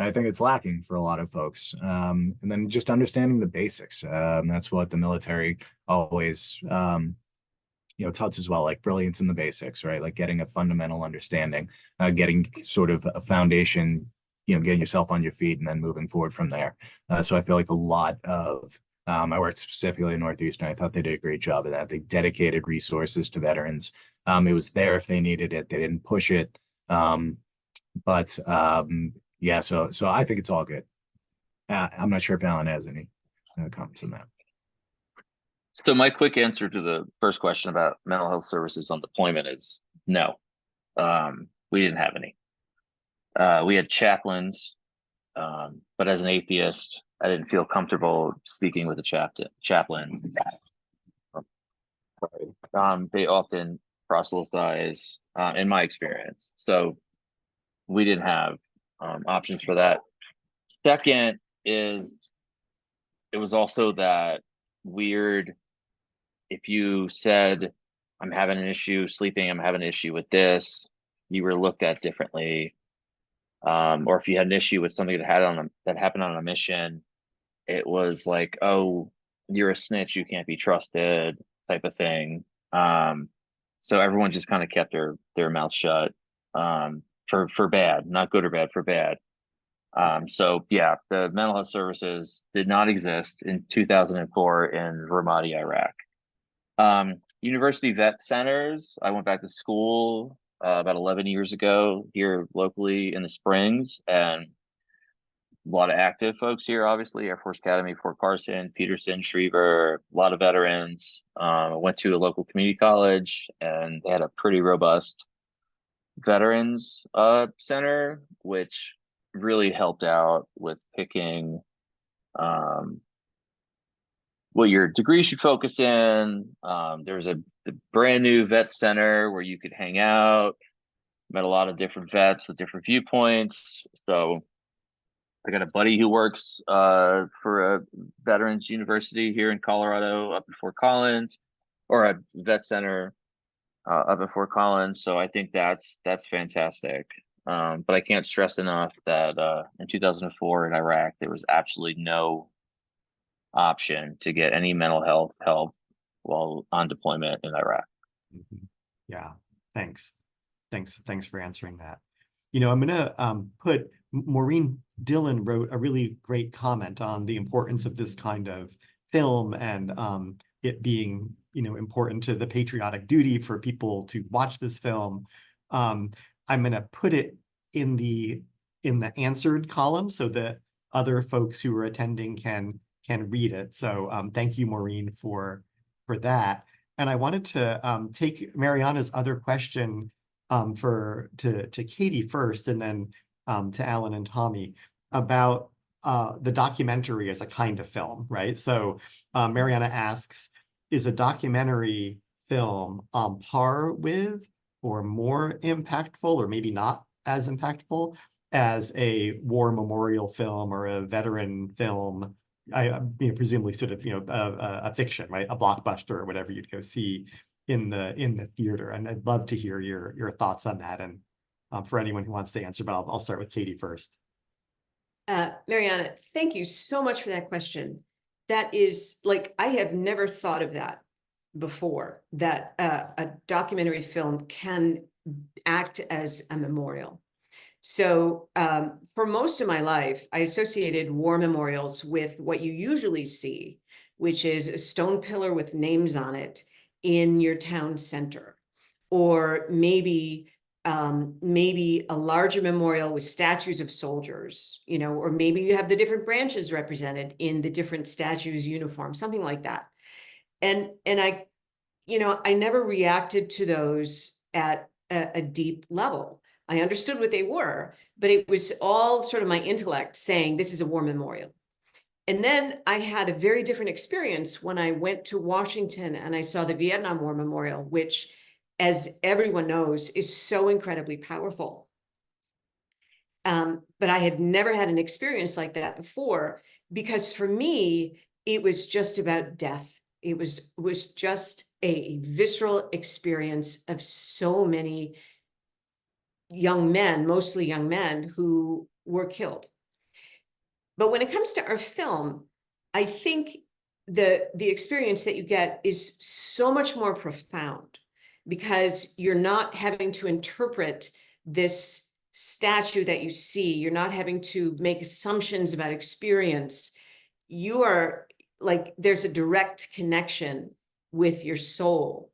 I think it's lacking for a lot of folks. And then just understanding the basics. That's what the military always, you know, touts as well, like brilliance in the basics, right? Like getting a fundamental understanding, getting sort of a foundation, you know, getting yourself on your feet and then moving forward from there. So I feel like a lot of, I worked specifically in Northeastern. I thought they did a great job of that. They dedicated resources to veterans. It was there if they needed it. They didn't push it. But yeah, so I think it's all good. I'm not sure if Alan has any comments on that. So my quick answer to the first question about mental health services on deployment is no. We didn't have any. We had chaplains, but as an atheist, I didn't feel comfortable speaking with a chaplain. They often proselytize, in my experience. So we didn't have options for that. Second is, it was also that weird, if you said, I'm having an issue sleeping, I'm having an issue with this, you were looked at differently. Or if you had an issue with something that happened on a mission, it was like, oh, you're a snitch, you can't be trusted, type of thing. So everyone just kind of kept their mouth shut, for bad, not good or bad, for bad. So yeah, the mental health services did not exist in 2004 in Ramadi, Iraq. University vet centers, I went back to school about 11 years ago here locally in the Springs, and a lot of active folks here, obviously, Air Force Academy, Fort Carson, Peterson, Schriever, a lot of veterans. I went to a local community college, and they had a pretty robust veterans center, which really helped out with picking what your degree should focus in. There's a brand new vet center where you could hang out, met a lot of different vets with different viewpoints. So I got a buddy who works for a veterans university here in Colorado up in Fort Collins, or a vet center up in Fort Collins. So I think that's fantastic. But I can't stress enough that in 2004 in Iraq, there was absolutely no option to get any mental health help while on deployment in Iraq. Mhm. Yeah, thanks. Thanks for answering that. You know, I'm gonna put Maureen Dillon wrote a really great comment on the importance of this kind of film and it being, you know, important to the patriotic duty for people to watch this film. I'm gonna put it in the answered column so that other folks who are attending can read it. So thank you, Maureen, for that. And I wanted to take Mariana's other question to Katie first, and then to Alan and Tommy about the documentary as a kind of film, right? So Mariana asks, is a documentary film on par with or more impactful, or maybe not as impactful as a war memorial film or a veteran film? Presumably sort of, a fiction, right? A blockbuster or whatever you'd go see in the theater. And I'd love to hear your thoughts on that. And for anyone who wants to answer, but I'll start with Katie first. Mariana, thank you so much for that question. That is, like, I have never thought of that before, that a documentary film can act as a memorial. So for most of my life, I associated war memorials with what you usually see, which is a stone pillar with names on it in your town center, or maybe a larger memorial with statues of soldiers, you know, or maybe you have the different branches represented in the different statues' uniform, something like that. And I, I never reacted to those at a deep level. I understood what they were, but it was all sort of my intellect saying this is a war memorial. And then I had a very different experience when I went to Washington and I saw the Vietnam War Memorial, which, as everyone knows, is so incredibly powerful. But I had never had an experience like that before, because for me, it was just about death. It was just a visceral experience of so many young men, mostly young men, who were killed. But when it comes to our film, I think the experience that you get is so much more profound, because you're not having to interpret this statue that you see. You're not having to make assumptions about experience. You are like, there's a direct connection with your soul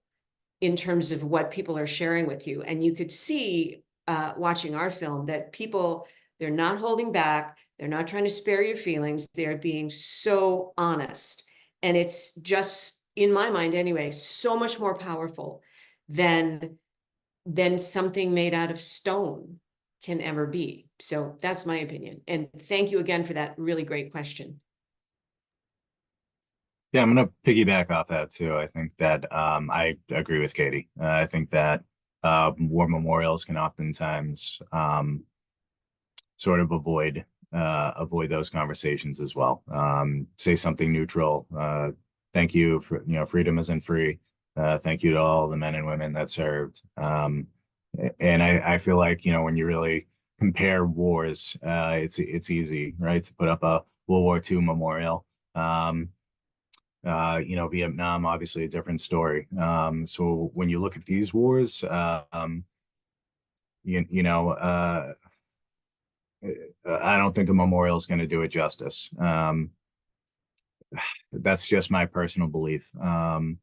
in terms of what people are sharing with you. And you could see watching our film that people, they're not holding back. They're not trying to spare your feelings. They're being so honest. And it's just, in my mind anyway, so much more powerful than something made out of stone can ever be. So that's my opinion. And thank you again for that really great question. Yeah, I'm going to piggyback off that too. I think that I agree with Katie. I think that war memorials can oftentimes sort of avoid those conversations as well. Say something neutral. Thank you for, freedom isn't free. Thank you to all the men and women that served. And I feel like, when you really compare wars, it's easy, right, to put up a World War II memorial. Vietnam, obviously a different story. So when you look at these wars, I don't think a memorial is going to do it justice. That's just my personal belief. And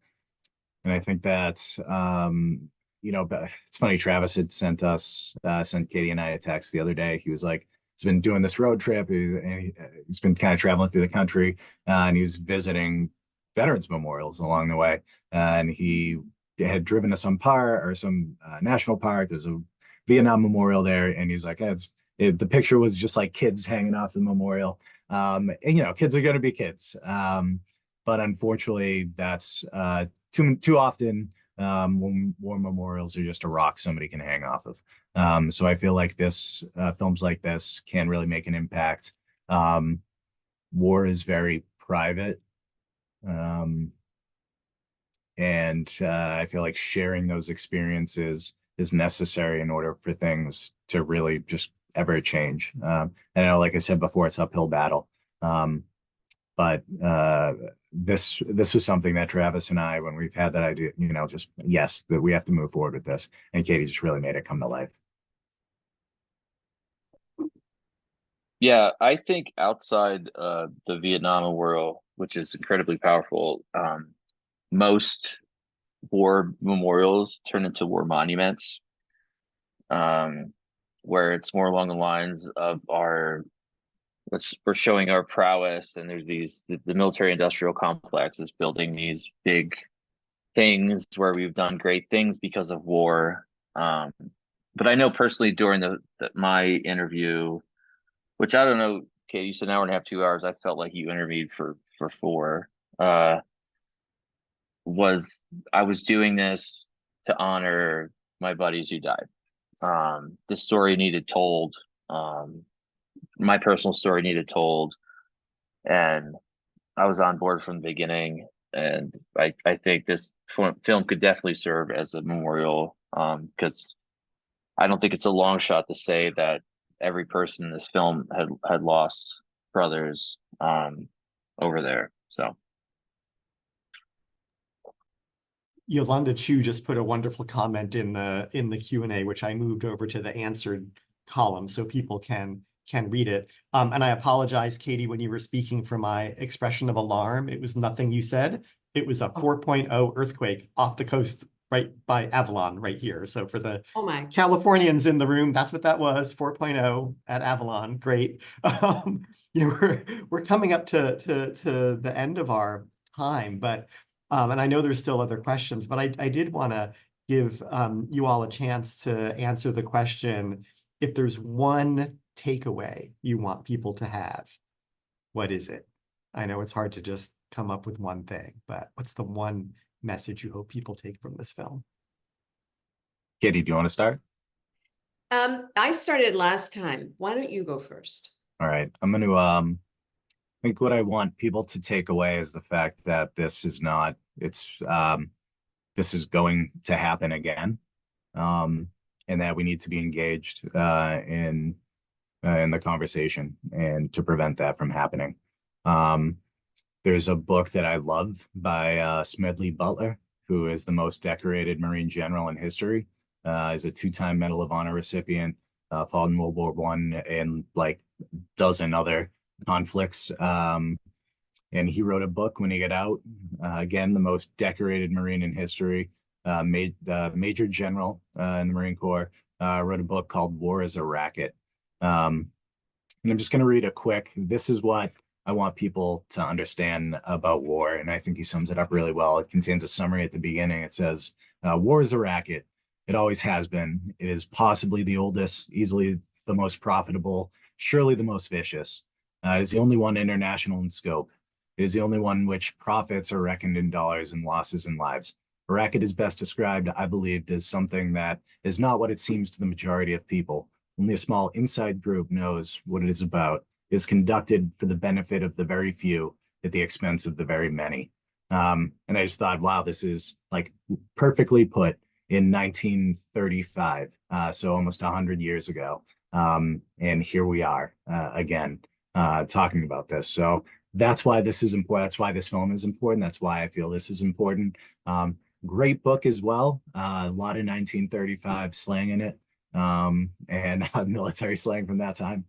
I think that, it's funny, Travis had sent Katie and I a text the other day. He was like, he's been doing this road trip. He's been kind of traveling through the country, and he was visiting veterans memorials along the way. And he had driven to some park or some national park. There's a Vietnam memorial there. And he's like, the picture was just like kids hanging off the memorial. And, kids are going to be kids. But unfortunately, that's too often when war memorials are just a rock somebody can hang off of. So I feel like films like this can really make an impact War is very private. And I feel like sharing those experiences is necessary in order for things to really just ever change. And I know, like I said before, it's uphill battle. But this was something that Travis and I, when we've had that idea, just yes, that we have to move forward with this. And Katie just really made it come to life. Yeah, I think outside the Vietnam Memorial, which is incredibly powerful, most war memorials turn into war monuments, where it's more along the lines of we're showing our prowess, and there's the military industrial complex is building these big things where we've done great things because of war. But I know personally during my interview, which I don't know, Kate, you said an hour and a half, 2 hours. I felt like you interviewed for 4. I was doing this to honor my buddies who died. The story needed told. My personal story needed told, and I was on board from the beginning. And I think this film could definitely serve as a memorial, because I don't think it's a long shot to say that every person in this film had lost brothers over there. So Yolanda Chu just put a wonderful comment in the Q&A, which I moved over to the answered column so people can read it. And I apologize, Katie, when you were speaking for my expression of alarm. It was nothing you said. It was a 4.0 earthquake off the coast right by Avalon right here. So for the Californians in the room, that's what that was, 4.0 at Avalon. Great. We're coming up to the end of our time, but and I know there's still other questions, but I did want to give you all a chance to answer the question, if there's one takeaway you want people to have, what is it? I know it's hard to just come up with one thing, but what's the one message you hope people take from this film? Katie, do you want to start? I started last time. Why don't you go first? All right. I'm going to I think what I want people to take away is the fact that this is going to happen again. And that we need to be engaged in the conversation and to prevent that from happening. There's a book that I love by Smedley Butler, who is the most decorated Marine general in history. Is a 2-time Medal of Honor recipient, fought in World War I and like dozen other conflicts. And he wrote a book when he got out. Again, the most decorated Marine in history, Major General in the Marine Corps, wrote a book called War is a Racket. And I'm just going to read this is what I want people to understand about war. And I think he sums it up really well. It contains a summary at the beginning. It says, war is a racket. It always has been. It is possibly the oldest, easily the most profitable, surely the most vicious. It is the only one international in scope. It is the only one in which profits are reckoned in dollars and losses in lives. A racket is best described, I believe, as something that is not what it seems to the majority of people. Only a small inside group knows what it is about. It is conducted for the benefit of the very few at the expense of the very many. And I just thought, wow, this is like perfectly put in 1935, so almost 100 years ago. And here we are again talking about this. So that's why this is important. That's why this film is important. That's why I feel this is important. Great book as well. A lot of 1935 slang in it, and military slang from that time.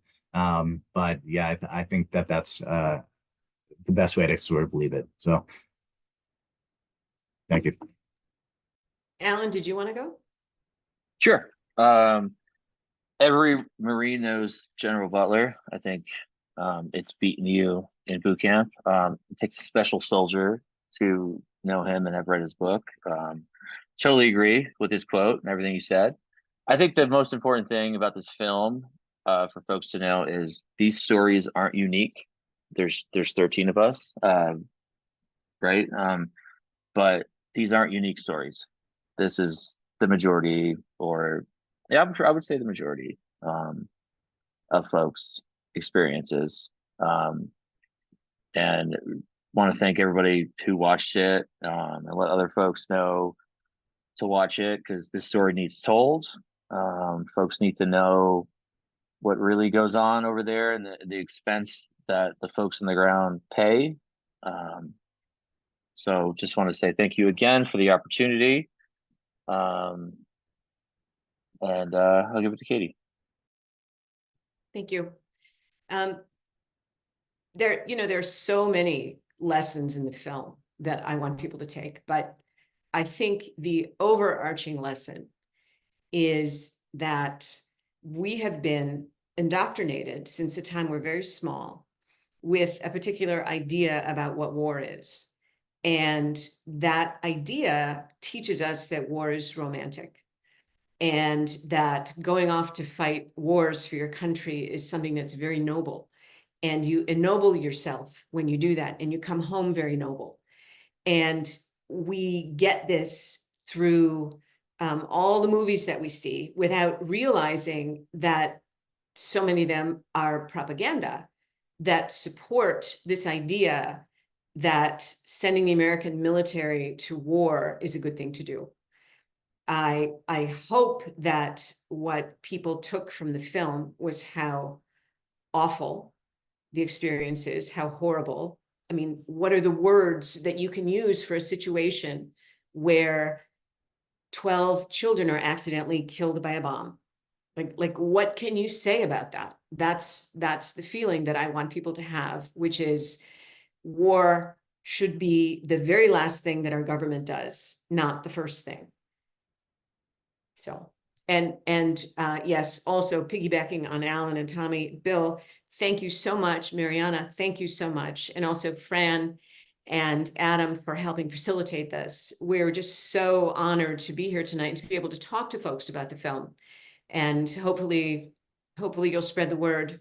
But yeah, I think that's the best way to sort of leave it. So thank you. Alan, did you want to go? Sure. Every Marine knows General Butler. I think it's beaten you in boot camp. It takes a special soldier to know him and have read his book. Totally agree with his quote and everything he said. I think the most important thing about this film for folks to know is these stories aren't unique. There's 13 of us, right? But these aren't unique stories. This is the majority, or yeah, I would say the majority of folks' experiences. And want to thank everybody who watched it, and let other folks know to watch it, because this story needs told. Folks need to know what really goes on over there, and the expense that the folks on the ground pay. So just want to say thank you again for the opportunity. And I'll give it to Katie. Thank you. There are so many lessons in the film that I want people to take, but I think the overarching lesson is that we have been indoctrinated since the time we're very small with a particular idea about what war is. And that idea teaches us that war is romantic, and that going off to fight wars for your country is something that's very noble. And you ennoble yourself when you do that, and you come home very noble. And we get this through all the movies that we see without realizing that so many of them are propaganda that support this idea that sending the American military to war is a good thing to do. I hope that what people took from the film was how awful the experience is, how horrible. I mean, what are the words that you can use for a situation where 12 children are accidentally killed by a bomb? Like what can you say about that? That's the feeling that I want people to have, which is war should be the very last thing that our government does, not the first thing. So, and yes, also piggybacking on Alan and Tommy, Bill, thank you so much. Mariana, thank you so much. And also Fran and Adam for helping facilitate this. We're just so honored to be here tonight and to be able to talk to folks about the film. And hopefully you'll spread the word.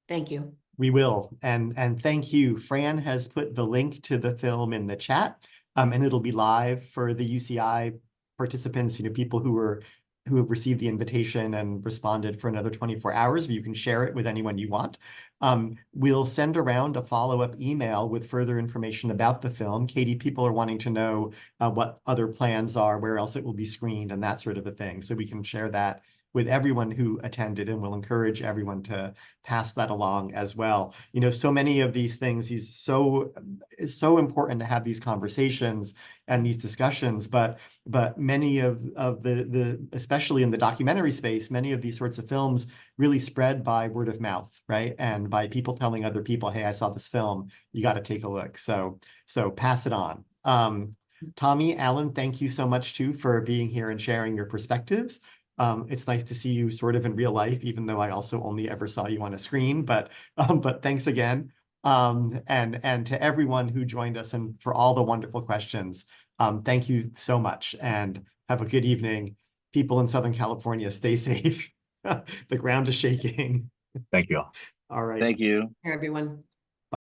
Thank you. We will. And thank you. Fran has put the link to the film in the chat, and it'll be live for the UCI participants, people who have received the invitation and responded for another 24 hours. You can share it with anyone you want. We'll send around a follow-up email with further information about the film. Katie, people are wanting to know what other plans are, where else it will be screened, and that sort of a thing. So we can share that with everyone who attended, and we'll encourage everyone to pass that along as well. So many of these things, it's so important to have these conversations and these discussions, but many of the especially in the documentary space, many of these sorts of films really spread by word of mouth, right? And by people telling other people, hey, I saw this film, you got to take a look. So pass it on. Tommy, Alan, thank you so much too for being here and sharing your perspectives. It's nice to see you sort of in real life, even though I also only ever saw you on a screen, but thanks again. And to everyone who joined us and for all the wonderful questions, thank you so much, and have a good evening. People in Southern California, stay safe. The ground is shaking. Thank you all. All right. Thank you. Everyone.